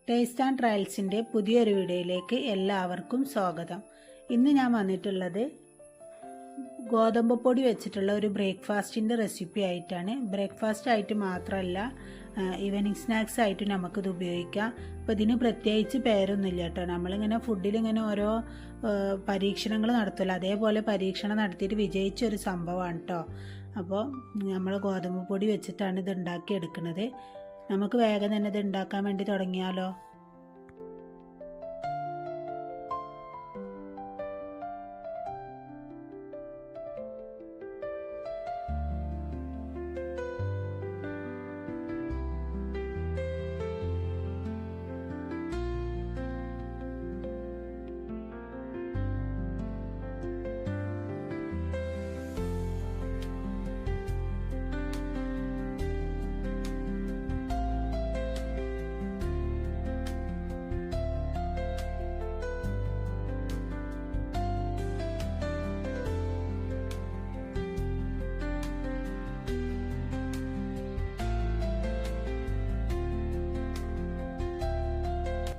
Taste and ട്രയൽസിൻ്റെ പുതിയൊരു വീഡിയോയിലേക്ക് എല്ലാവർക്കും സ്വാഗതം. ഇന്ന് ഞാൻ വന്നിട്ടുള്ളത് ഗോതമ്പ് പൊടി വെച്ചിട്ടുള്ള ഒരു ബ്രേക്ക്ഫാസ്റ്റിൻ്റെ റെസിപ്പി ആയിട്ടാണ്. ബ്രേക്ക്ഫാസ്റ്റ് ആയിട്ട് മാത്രമല്ല, ഈവനിങ് സ്നാക്സ് ആയിട്ട് നമുക്കിത് ഉപയോഗിക്കാം. അപ്പോൾ ഇതിന് പ്രത്യേകിച്ച് പേരൊന്നുമില്ല കേട്ടോ. നമ്മളിങ്ങനെ ഫുഡിലിങ്ങനെ ഓരോ പരീക്ഷണങ്ങൾ നടത്തുമല്ലോ, അതേപോലെ പരീക്ഷണം നടത്തിയിട്ട് വിജയിച്ചൊരു സംഭവമാണ് കേട്ടോ. അപ്പോൾ നമ്മൾ ഗോതമ്പ് പൊടി വെച്ചിട്ടാണ് ഇത് ഉണ്ടാക്കിയെടുക്കുന്നത്. നമുക്ക് വേഗം തന്നെ ഇത് ഉണ്ടാക്കാൻ വേണ്ടി തുടങ്ങിയാലോ.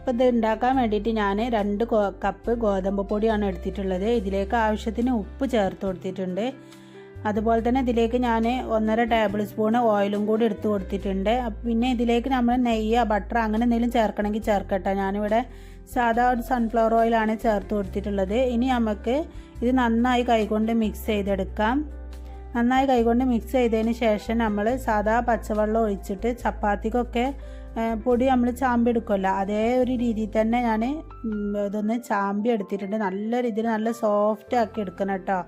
അപ്പോൾ ഇത് ഉണ്ടാക്കാൻ വേണ്ടിയിട്ട് ഞാൻ 2 കപ്പ് ഗോതമ്പ് പൊടിയാണ് എടുത്തിട്ടുള്ളത്. ഇതിലേക്ക് ആവശ്യത്തിന് ഉപ്പ് ചേർത്ത് കൊടുത്തിട്ടുണ്ട്. അതുപോലെ തന്നെ ഇതിലേക്ക് ഞാൻ 1.5 ടേബിൾ സ്പൂൺ ഓയിലും കൂടി എടുത്ത് കൊടുത്തിട്ടുണ്ട്. പിന്നെ ഇതിലേക്ക് നമ്മൾ നെയ്യോ ബട്ടർ അങ്ങനെ എന്തെങ്കിലും ചേർക്കണമെങ്കിൽ ചേർക്കട്ടെ. ഞാനിവിടെ സാധാ ഒരു സൺഫ്ലവർ ഓയിലാണ് ചേർത്ത് കൊടുത്തിട്ടുള്ളത്. ഇനി നമുക്ക് ഇത് നന്നായി കൈകൊണ്ട് മിക്സ് ചെയ്തെടുക്കാം. നന്നായി കൈകൊണ്ട് മിക്സ് ചെയ്തതിന് ശേഷം നമ്മൾ സാധാ പച്ചവെള്ളം ഒഴിച്ചിട്ട് ചപ്പാത്തിക്കൊക്കെ പൊടി നമ്മൾ ചാമ്പി എടുക്കുമല്ലോ, അതേ ഒരു രീതിയിൽ തന്നെ ഞാൻ ഇതൊന്ന് ചാമ്പി എടുത്തിട്ടുണ്ട്. നല്ല രീതിയിൽ നല്ല സോഫ്റ്റ് ആക്കി എടുക്കണം കേട്ടോ.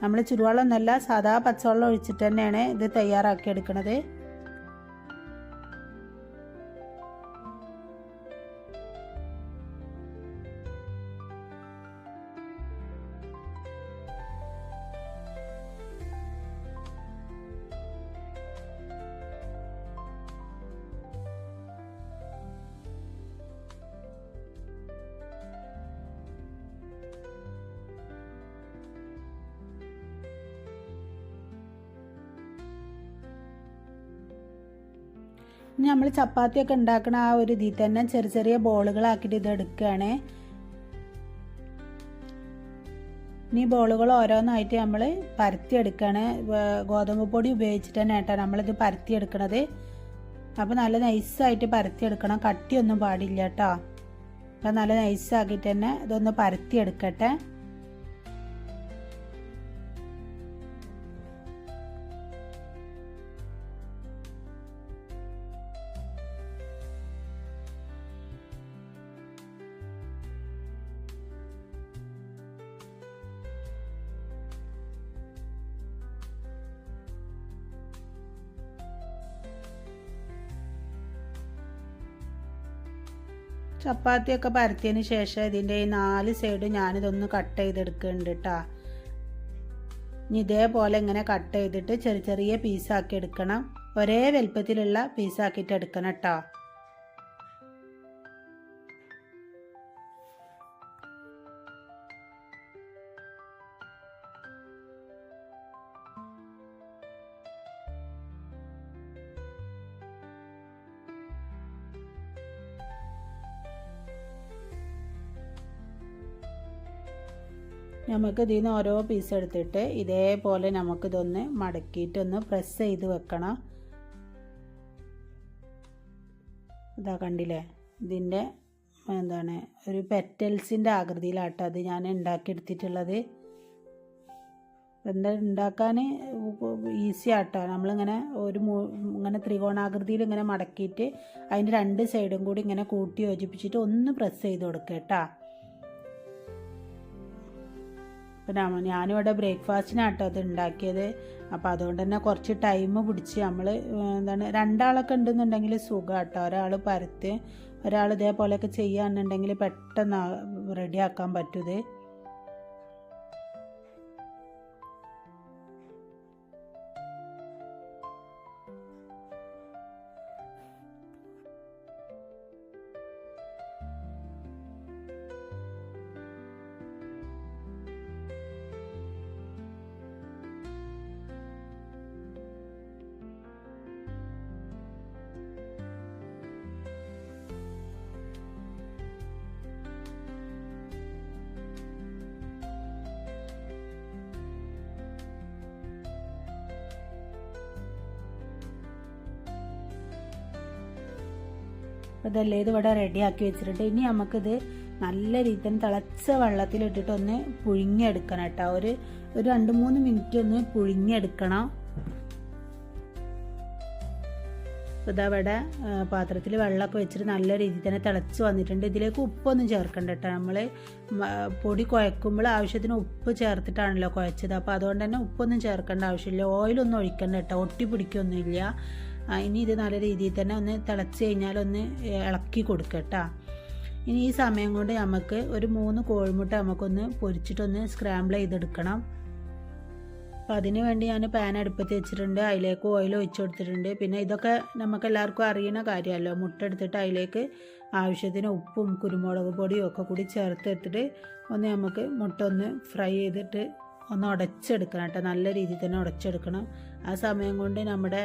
നമ്മൾ ചുടുവെള്ളമൊന്നുമല്ല, സാധാ പച്ചവെള്ളം ഒഴിച്ചിട്ട് തന്നെയാണ് ഇത് തയ്യാറാക്കി എടുക്കുന്നത്. നമ്മൾ ചപ്പാത്തിയൊക്കെ ഉണ്ടാക്കണ ആ ഒരു ഇതിൽ തന്നെ ചെറിയ ചെറിയ ബോളുകളാക്കിയിട്ട് ഇത് എടുക്കുകയാണ്. ഇനി ബോളുകൾ ഓരോന്നായിട്ട് നമ്മൾ പരത്തിയെടുക്കുകയാണ്. ഗോതമ്പ് പൊടി ഉപയോഗിച്ചിട്ട് തന്നെ കേട്ടോ നമ്മളിത് പരത്തിയെടുക്കണത്. അപ്പോൾ നല്ല നൈസായിട്ട് പരത്തിയെടുക്കണം, കട്ടിയൊന്നും പാടില്ല കേട്ടോ. അപ്പോൾ നല്ല നൈസാക്കിയിട്ട് തന്നെ ഇതൊന്ന് പരത്തിയെടുക്കട്ടെ. ചപ്പാത്തിയൊക്കെ പരത്തിയതിന് ശേഷം ഇതിൻ്റെ ഈ 4 സൈഡും ഞാനിതൊന്ന് കട്ട് ചെയ്തെടുക്കുന്നുണ്ട് കേട്ടോ. ഇനി ഇതേപോലെ ഇങ്ങനെ കട്ട് ചെയ്തിട്ട് ചെറിയ ചെറിയ പീസാക്കി എടുക്കണം. ഒരേ വലുപ്പത്തിലുള്ള പീസാക്കിയിട്ട് എടുക്കണം കേട്ടോ. നമുക്ക് ഇതിൽ നിന്ന് ഓരോ പീസ് എടുത്തിട്ട് ഇതേപോലെ നമുക്കിതൊന്ന് മടക്കിയിട്ടൊന്ന് പ്രസ് ചെയ്ത് വെക്കണം. ഇതാ കണ്ടില്ലേ, ഇതിൻ്റെ എന്താണ് ഒരു പെറ്റൽസിൻ്റെ ആകൃതിയിലാട്ടോ അത് ഞാൻ ഉണ്ടാക്കിയെടുത്തിട്ടുള്ളത്. എന്താ ഉണ്ടാക്കാൻ ഈസി ആട്ടോ. നമ്മളിങ്ങനെ ഇങ്ങനെ ത്രികോണാകൃതിയിൽ ഇങ്ങനെ മടക്കിയിട്ട് അതിൻ്റെ 2 സൈഡും കൂടി ഇങ്ങനെ കൂട്ടി യോജിപ്പിച്ചിട്ട് ഒന്ന് പ്രസ് ചെയ്ത് കൊടുക്കുക കേട്ടോ. അപ്പം ഞാനിവിടെ ബ്രേക്ക്ഫാസ്റ്റിനാട്ടോ അത് ഉണ്ടാക്കിയത്. അപ്പോൾ അതുകൊണ്ട് തന്നെ കുറച്ച് ടൈം പിടിച്ച് നമ്മൾ എന്താണ് 2 ആളൊക്കെ ഉണ്ടെന്നുണ്ടെങ്കിൽ സുഖം കേട്ടോ. ഒരാൾ പരത്ത് ഒരാൾ ഇതേപോലെയൊക്കെ ചെയ്യുകയാണെന്നുണ്ടെങ്കിൽ പെട്ടെന്ന് റെഡിയാക്കാൻ പറ്റുത്. അപ്പോൾ ഇതെല്ലാം ഇത് ഇവിടെ റെഡിയാക്കി വെച്ചിട്ടുണ്ട്. ഇനി നമുക്കിത് നല്ല രീതിയിൽ തന്നെ തിളച്ച വെള്ളത്തിലിട്ടിട്ട് ഒന്ന് പുഴുങ്ങിയെടുക്കണം കേട്ടോ. ഒരു 2-3 മിനിറ്റ് ഒന്ന് പുഴുങ്ങിയെടുക്കണം. അപ്പോൾ ഇതാ ഇവിടെ പാത്രത്തിൽ വെള്ളമൊക്കെ വെച്ചിട്ട് നല്ല രീതിയിൽ തന്നെ തിളച്ച് വന്നിട്ടുണ്ട്. ഇതിലേക്ക് ഉപ്പൊന്നും ചേർക്കണ്ട കേട്ടോ. നമ്മൾ പൊടി കുഴക്കുമ്പോൾ ആവശ്യത്തിന് ഉപ്പ് ചേർത്തിട്ടാണല്ലോ കുഴച്ചത്. അപ്പോൾ അതുകൊണ്ട് തന്നെ ഉപ്പൊന്നും ചേർക്കേണ്ട ആവശ്യമില്ല. ഓയിലൊന്നും ഒഴിക്കണ്ട കേട്ടോ, ഒട്ടി പിടിക്കൊന്നുമില്ല. ഇനി ഇത് നല്ല രീതിയിൽ തന്നെ ഒന്ന് തിളച്ച് കഴിഞ്ഞാൽ ഒന്ന് ഇളക്കി കൊടുക്കുക കേട്ടോ. ഇനി ഈ സമയം കൊണ്ട് നമുക്ക് ഒരു 3 കോഴിമുട്ട നമുക്കൊന്ന് പൊരിച്ചിട്ടൊന്ന് സ്ക്രാമ്പിൾ ചെയ്തെടുക്കണം. അപ്പോൾ അതിന് വേണ്ടി ഞാൻ പാൻ അടുപ്പത്ത് വെച്ചിട്ടുണ്ട്. അതിലേക്ക് ഓയിൽ ഒഴിച്ച് കൊടുത്തിട്ടുണ്ട്. പിന്നെ ഇതൊക്കെ നമുക്ക് എല്ലാവർക്കും അറിയുന്ന കാര്യമല്ലോ. മുട്ട എടുത്തിട്ട് അതിലേക്ക് ആവശ്യത്തിന് ഉപ്പും കുരുമുളക് പൊടിയും ഒക്കെ കൂടി ചേർത്തെടുത്തിട്ട് ഒന്ന് നമുക്ക് മുട്ട ഒന്ന് ഫ്രൈ ചെയ്തിട്ട് ഒന്ന് ഉടച്ചെടുക്കണം കേട്ടോ. നല്ല രീതിയിൽ തന്നെ ഉടച്ചെടുക്കണം. ആ സമയം കൊണ്ട് നമ്മുടെ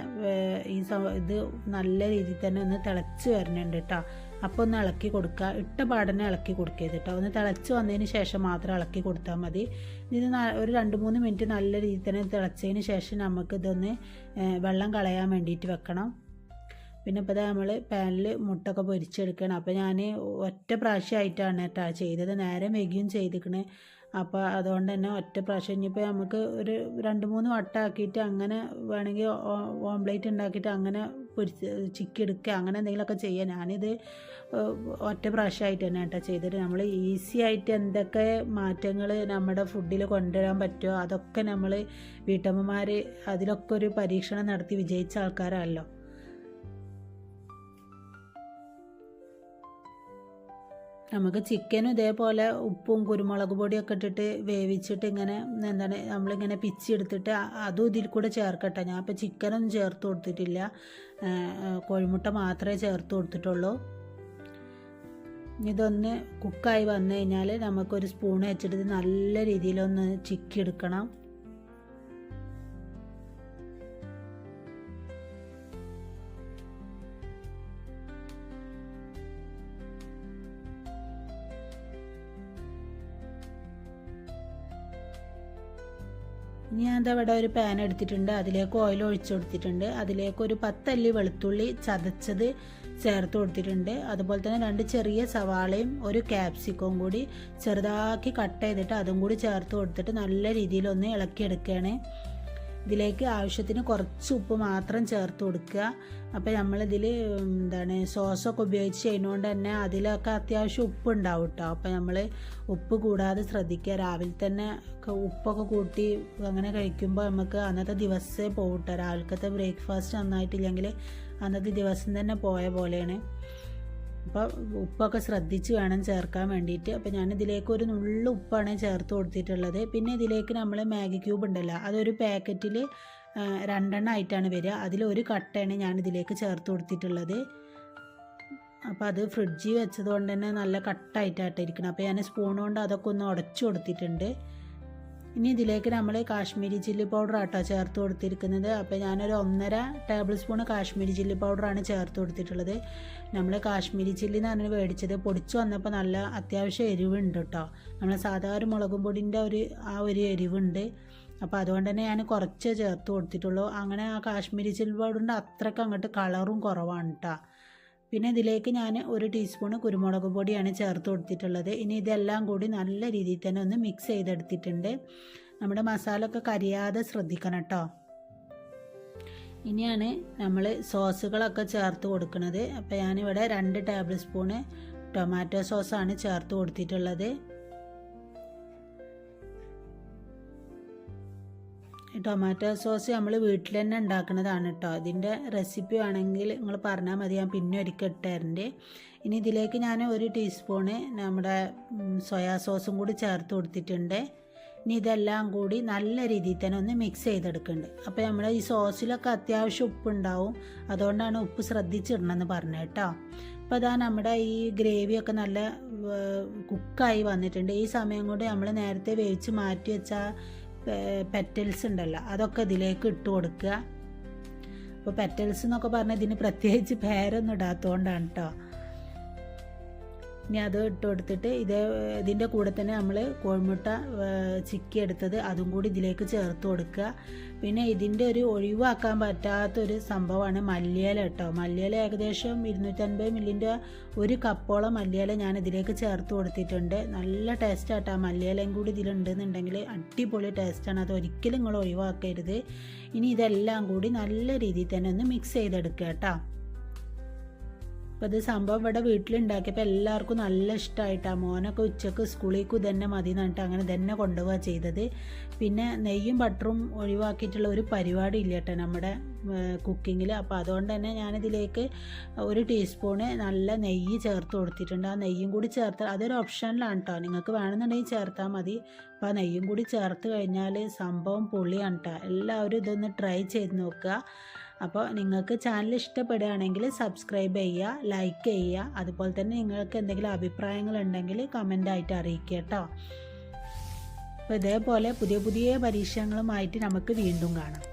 ഇത് നല്ല രീതിയിൽ തന്നെ ഒന്ന് തിളച്ച് വരുന്നുണ്ട് കേട്ടോ. അപ്പോൾ ഒന്ന് ഇളക്കി കൊടുക്കുക. ഇട്ട പാടനെ ഇളക്കി കൊടുക്കരുത് കേട്ടോ. ഒന്ന് തിളച്ച് വന്നതിന് ശേഷം മാത്രം ഇളക്കി കൊടുത്താൽ മതി. ഇത് ഒരു 2-3 മിനിറ്റ് നല്ല രീതിയിൽ തന്നെ തിളച്ചതിന് ശേഷം നമുക്കിതൊന്ന് വെള്ളം കളയാൻ വേണ്ടിയിട്ട് വെക്കണം. പിന്നെ ഇപ്പോൾ നമ്മൾ പാനിൽ മുട്ടൊക്കെ പൊരിച്ചെടുക്കണം. അപ്പോൾ ഞാൻ ഒറ്റ പ്രാവശ്യമായിട്ടാണ് കേട്ടോ ചെയ്തത്. നേരെ വൈകിയും ചെയ്തിക്കണേ. അപ്പോൾ അതുകൊണ്ട് തന്നെ ഒറ്റ പ്രാവശ്യം. ഇനിയിപ്പോൾ നമുക്ക് ഒരു 2-3 വട്ടമാക്കിയിട്ട് അങ്ങനെ വേണമെങ്കിൽ ഓംപ്ലേറ്റ് ഉണ്ടാക്കിയിട്ട് അങ്ങനെ ചിക്കി എടുക്കുക, അങ്ങനെ എന്തെങ്കിലുമൊക്കെ ചെയ്യുക. ഞാനിത് ഒറ്റ പ്രാവശ്യമായിട്ട് തന്നെ കേട്ടോ ചെയ്തിട്ട്. നമ്മൾ ഈസി ആയിട്ട് എന്തൊക്കെ മാറ്റങ്ങൾ നമ്മുടെ ഫുഡിൽ കൊണ്ടുവരാൻ പറ്റുമോ അതൊക്കെ നമ്മൾ വീട്ടമ്മമാർ അതിലൊക്കെ ഒരു പരീക്ഷണം നടത്തി വിജയിച്ച ആൾക്കാരാണല്ലോ. നമുക്ക് ചിക്കനും ഇതേപോലെ ഉപ്പും കുരുമുളക് പൊടിയൊക്കെ ഇട്ടിട്ട് വേവിച്ചിട്ട് ഇങ്ങനെ എന്താണ് നമ്മളിങ്ങനെ പിച്ചെടുത്തിട്ട് അതും ഇതിൽ കൂടെ ചേർക്കട്ടെ. ഞാൻ ഇപ്പോൾ ചിക്കനൊന്നും ചേർത്ത് കൊടുത്തിട്ടില്ല, കോഴിമുട്ട മാത്രമേ ചേർത്ത് കൊടുത്തിട്ടുള്ളൂ. ഇതൊന്ന് കുക്കായി വന്നു കഴിഞ്ഞാൽ നമുക്കൊരു സ്പൂൺ വെച്ചിട്ട് നല്ല രീതിയിലൊന്ന് ചിക്കിയെടുക്കണം. ഇനി ഞാൻ ഇവിടെ ഒരു പാൻ എടുത്തിട്ടുണ്ട്. അതിലേക്ക് ഓയിൽ ഒഴിച്ചു കൊടുത്തിട്ടുണ്ട്. അതിലേക്ക് ഒരു 10 അല്ലി വെളുത്തുള്ളി ചതച്ചത് ചേർത്ത് കൊടുത്തിട്ടുണ്ട്. അതുപോലെ തന്നെ 2 ചെറിയ സവാളയും ഒരു ക്യാപ്സിക്കവും കൂടി ചെറുതാക്കി കട്ട് ചെയ്തിട്ട് അതും കൂടി ചേർത്ത് കൊടുത്തിട്ട് നല്ല രീതിയിലൊന്ന് ഇളക്കിയെടുക്കുകയാണ്. ഇതിലേക്ക് ആവശ്യത്തിന് കുറച്ച് ഉപ്പ് മാത്രം ചേർത്ത് കൊടുക്കുക. അപ്പോൾ നമ്മളിതിൽ എന്താണ് സോസൊക്കെ ഉപയോഗിച്ച് ചെയ്യുന്നതുകൊണ്ട് തന്നെ അതിലൊക്കെ അത്യാവശ്യം ഉപ്പ് ഉണ്ടാവും കേട്ടോ. അപ്പോൾ നമ്മൾ ഉപ്പ് കൂടാതെ ശ്രദ്ധിക്കുക. രാവിലെ തന്നെ ഉപ്പൊക്കെ കൂട്ടി അങ്ങനെ കഴിക്കുമ്പോൾ നമുക്ക് അന്നത്തെ ദിവസമേ പോകും കേട്ടോ. രാവിലത്തെ ബ്രേക്ക്ഫാസ്റ്റ് നന്നായിട്ടില്ലെങ്കിൽ അന്നത്തെ ദിവസം തന്നെ പോയ പോലെയാണ്. അപ്പോൾ ഉപ്പൊക്കെ ശ്രദ്ധിച്ച് വേണം ചേർക്കാൻ വേണ്ടിയിട്ട്. അപ്പോൾ ഞാനിതിലേക്ക് ഒരു നുള്ളു ഉപ്പാണ് ചേർത്ത് കൊടുത്തിട്ടുള്ളത്. പിന്നെ ഇതിലേക്ക് നമ്മൾ മാഗി ക്യൂബ് ഉണ്ടല്ലോ, അതൊരു പാക്കറ്റിൽ 2 ആയിട്ടാണ് വരിക. അതിലൊരു കട്ടയാണ് ഞാനിതിലേക്ക് ചേർത്ത് കൊടുത്തിട്ടുള്ളത്. അപ്പോൾ അത് ഫ്രിഡ്ജിൽ വെച്ചതുകൊണ്ട് തന്നെ നല്ല കട്ടായിട്ടായിട്ടിരിക്കണം. അപ്പോൾ ഞാൻ സ്പൂൺ കൊണ്ട് അതൊക്കെ ഒന്ന് ഉടച്ചു കൊടുത്തിട്ടുണ്ട്. ഇനി ഇതിലേക്ക് നമ്മൾ കാശ്മീരി ചില്ലി പൗഡർ ആട്ടോ ചേർത്ത് കൊടുത്തിരിക്കുന്നത്. അപ്പോൾ ഞാനൊരു 1.5 ടേബിൾ സ്പൂൺ കാശ്മീരി ചില്ലി പൗഡറാണ് ചേർത്ത് കൊടുത്തിട്ടുള്ളത്. നമ്മൾ കാശ്മീരി ചില്ലി എന്ന് പറഞ്ഞാൽ മേടിച്ചത് പൊടിച്ച് വന്നപ്പോൾ നല്ല അത്യാവശ്യം എരിവുണ്ട് കേട്ടോ. നമ്മൾ സാധാരണ മുളകും പൊടിൻ്റെ ഒരു എരിവുണ്ട്. അപ്പോൾ അതുകൊണ്ട് തന്നെ ഞാൻ കുറച്ചേ ചേർത്ത് കൊടുത്തിട്ടുള്ളൂ. അങ്ങനെ ആ കാശ്മീരി ചില്ലി പൗഡറിൻ്റെ അത്രയ്ക്ക് അങ്ങോട്ട് കളറും കുറവാണ് കേട്ടോ. പിന്നെ ഇതിലേക്ക് ഞാൻ 1 ടീസ്പൂൺ കുരുമുളക് പൊടിയാണ് ചേർത്ത് കൊടുത്തിട്ടുള്ളത്. ഇനി ഇതെല്ലാം കൂടി നല്ല രീതിയിൽ തന്നെ ഒന്ന് മിക്സ് ചെയ്തെടുത്തിട്ടുണ്ട്. നമ്മുടെ മസാല ഒക്കെ കരിയാതെ ശ്രദ്ധിക്കണം കേട്ടോ. ഇനിയാണ് നമ്മൾ സോസുകളൊക്കെ ചേർത്ത് കൊടുക്കുന്നത്. അപ്പോൾ ഞാനിവിടെ 2 ടേബിൾ സ്പൂണ് ടൊമാറ്റോ സോസാണ് ചേർത്ത് കൊടുത്തിട്ടുള്ളത്. ടൊമാറ്റോ സോസ് നമ്മൾ വീട്ടിൽ തന്നെ ഉണ്ടാക്കുന്നതാണ് കേട്ടോ. ഇതിൻ്റെ റെസിപ്പി വേണമെങ്കിൽ നിങ്ങൾ പറഞ്ഞാൽ മതി, ഞാൻ പിന്നെ ഒരിക്കൽ ഇട്ടുതരണ്ട്. ഇനി ഇതിലേക്ക് ഞാൻ 1 ടീസ്പൂണ് നമ്മുടെ സോയാ സോസും കൂടി ചേർത്ത് കൊടുത്തിട്ടുണ്ട്. ഇനി ഇതെല്ലാം കൂടി നല്ല രീതിയിൽ തന്നെ ഒന്ന് മിക്സ് ചെയ്തെടുക്കുന്നുണ്ട്. അപ്പോൾ നമ്മൾ ഈ സോസിലൊക്കെ അത്യാവശ്യം ഉപ്പുണ്ടാവും, അതുകൊണ്ടാണ് ഉപ്പ് ശ്രദ്ധിച്ചിടണമെന്ന് പറഞ്ഞത് കേട്ടോ. അപ്പോൾ അതാ നമ്മുടെ ഈ ഗ്രേവിയൊക്കെ നല്ല കുക്കായി വന്നിട്ടുണ്ട്. ഈ സമയം കൊണ്ട് നമ്മൾ നേരത്തെ വേവിച്ച് മാറ്റി വെച്ച പെറ്റൽസ് ഉണ്ടല്ലോ അതൊക്കെ ഇതിലേക്ക് ഇട്ട് കൊടുക്കുക. അപ്പോൾ പെറ്റൽസ് എന്നൊക്കെ പറഞ്ഞാൽ ഇതിന് പ്രത്യേകിച്ച് പേരൊന്നും ഇടാത്തതുകൊണ്ടാണ് കേട്ടോ. ഇനി അത് ഇട്ട് കൊടുത്തിട്ട് ഇതിൻ്റെ കൂടെ തന്നെ നമ്മൾ കോഴിമുട്ട ചിക്കി എടുത്തത് അതും കൂടി ഇതിലേക്ക് ചേർത്ത് കൊടുക്കുക. പിന്നെ ഇതിൻ്റെ ഒരു ഒഴിവാക്കാൻ പറ്റാത്തൊരു സംഭവമാണ് മല്ലിയില കേട്ടോ. മല്ലിയില ഏകദേശം 250 മില്ലിൻ്റെ ഒരു കപ്പോളം മല്ലിയില ഞാൻ ഇതിലേക്ക് ചേർത്ത് കൊടുത്തിട്ടുണ്ട്. നല്ല ടേസ്റ്റ് ആട്ടോ. മല്ലിയിലയും കൂടി ഇതിലുണ്ടെന്നുണ്ടെങ്കിൽ അടിപൊളി ടേസ്റ്റാണ്. അത് ഒരിക്കലും നിങ്ങൾ ഒഴിവാക്കരുത്. ഇനി ഇതെല്ലാം കൂടി നല്ല രീതിയിൽ തന്നെ ഒന്ന് മിക്സ് ചെയ്തെടുക്കുക കേട്ടോ. അപ്പോൾ ഇത് സംഭവം ഇവിടെ വീട്ടിലുണ്ടാക്കിയപ്പോൾ എല്ലാവർക്കും നല്ല ഇഷ്ടമായിട്ടാണ്. മോനൊക്കെ ഉച്ചക്ക് സ്കൂളിലേക്ക് തന്നെ മതി എന്നിട്ട് അങ്ങനെ തന്നെ കൊണ്ടുപോവുക ചെയ്തത്. പിന്നെ നെയ്യും ബട്ടറും ഒഴിവാക്കിയിട്ടുള്ള ഒരു പരിപാടി ഇല്ല കേട്ടോ നമ്മുടെ കുക്കിങ്ങിൽ. അപ്പോൾ അതുകൊണ്ട് തന്നെ ഞാനിതിലേക്ക് 1 ടീസ്പൂണ് നല്ല നെയ്യ് ചേർത്ത് കൊടുത്തിട്ടുണ്ട്. ആ നെയ്യും കൂടി ചേർത്താൽ അതൊരു ഓപ്ഷനിലാണ് കേട്ടോ. നിങ്ങൾക്ക് വേണമെന്നുണ്ടെങ്കിൽ ചേർത്താൽ മതി. അപ്പോൾ ആ നെയ്യും കൂടി ചേർത്ത് കഴിഞ്ഞാൽ സംഭവം പൊളിയാണ് കേട്ടോ. എല്ലാവരും ഇതൊന്ന് ട്രൈ ചെയ്ത് നോക്കുക. അപ്പോൾ നിങ്ങൾക്ക് ചാനൽ ഇഷ്ടപ്പെടുകയാണെങ്കിൽ സബ്സ്ക്രൈബ് ചെയ്യുക, ലൈക്ക് ചെയ്യുക. അതുപോലെ തന്നെ നിങ്ങൾക്ക് എന്തെങ്കിലും അഭിപ്രായങ്ങളുണ്ടെങ്കിൽ കമൻ്റായിട്ട് അറിയിക്കുക കേട്ടോ. അപ്പോൾ ഇതേപോലെ പുതിയ പുതിയ പരീക്ഷണങ്ങളുമായിട്ട് നമുക്ക് വീണ്ടും കാണാം.